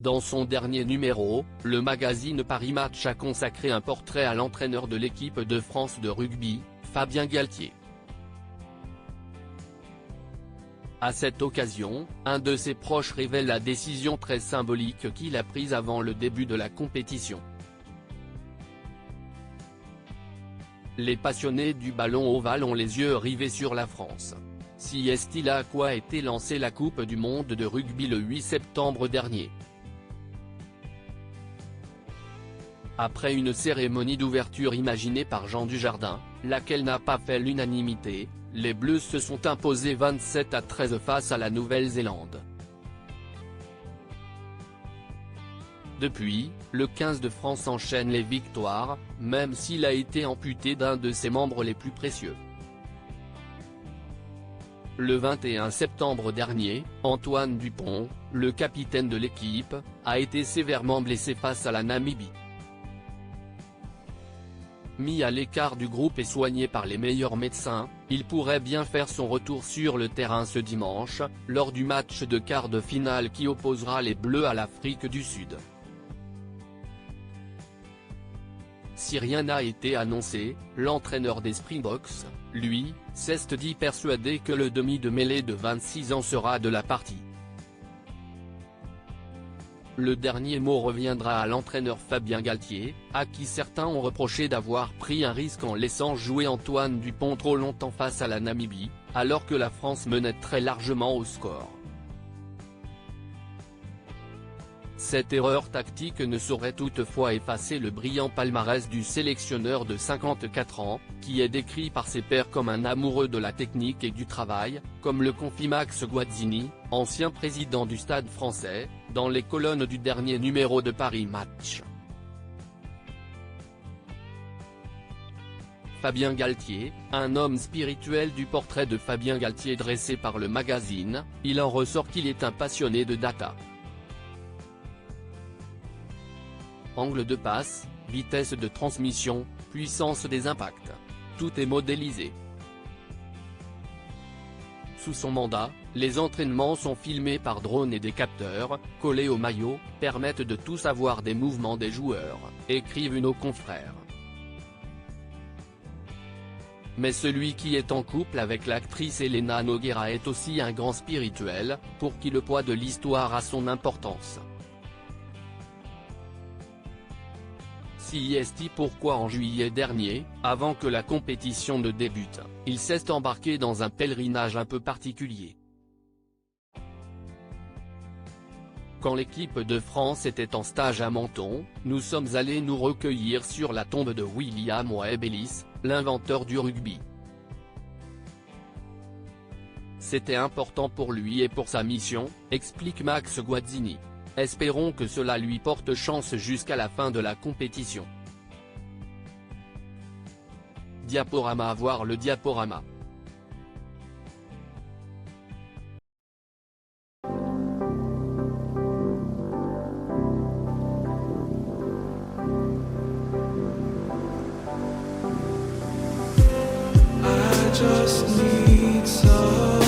Dans son dernier numéro, le magazine Paris Match a consacré un portrait à l'entraîneur de l'équipe de France de rugby, Fabien Galthié. À cette occasion, un de ses proches révèle la décision très symbolique qu'il a prise avant le début de la compétition. Les passionnés du ballon ovale ont les yeux rivés sur la France. Si est-il à quoi a été lancée la Coupe du monde de rugby le 8 septembre dernier. Après une cérémonie d'ouverture imaginée par Jean Dujardin, laquelle n'a pas fait l'unanimité, les Bleus se sont imposés 27-13 face à la Nouvelle-Zélande. Depuis, le 15 de France enchaîne les victoires, même s'il a été amputé d'un de ses membres les plus précieux. Le 21 septembre dernier, Antoine Dupont, le capitaine de l'équipe, a été sévèrement blessé face à la Namibie. Mis à l'écart du groupe et soigné par les meilleurs médecins, il pourrait bien faire son retour sur le terrain ce dimanche, lors du match de quart de finale qui opposera les Bleus à l'Afrique du Sud. Si rien n'a été annoncé, l'entraîneur des Springboks, lui, s'est dit persuadé que le demi de mêlée de 26 ans sera de la partie. Le dernier mot reviendra à l'entraîneur Fabien Galthié, à qui certains ont reproché d'avoir pris un risque en laissant jouer Antoine Dupont trop longtemps face à la Namibie, alors que la France menait très largement au score. Cette erreur tactique ne saurait toutefois effacer le brillant palmarès du sélectionneur de 54 ans, qui est décrit par ses pairs comme un amoureux de la technique et du travail, comme le confie Max Guazzini, ancien président du Stade français, dans les colonnes du dernier numéro de Paris Match. Fabien Galthié, un homme spirituel. Du portrait de Fabien Galthié dressé par le magazine, il en ressort qu'il est un passionné de data. Angle de passe, vitesse de transmission, puissance des impacts. Tout est modélisé. Sous son mandat, les entraînements sont filmés par drone et des capteurs, collés au maillot, permettent de tout savoir des mouvements des joueurs, écrivent nos confrères. Mais celui qui est en couple avec l'actrice Elena Nogueira est aussi un grand spirituel, pour qui le poids de l'histoire a son importance. Si est pourquoi en juillet dernier, avant que la compétition ne débute, il s'est embarqué dans un pèlerinage un peu particulier. Quand l'équipe de France était en stage à Menton, nous sommes allés nous recueillir sur la tombe de William Webb Ellis, l'inventeur du rugby. C'était important pour lui et pour sa mission, explique Max Guazzini. Espérons que cela lui porte chance jusqu'à la fin de la compétition. Diaporama. Voir le diaporama. I just need some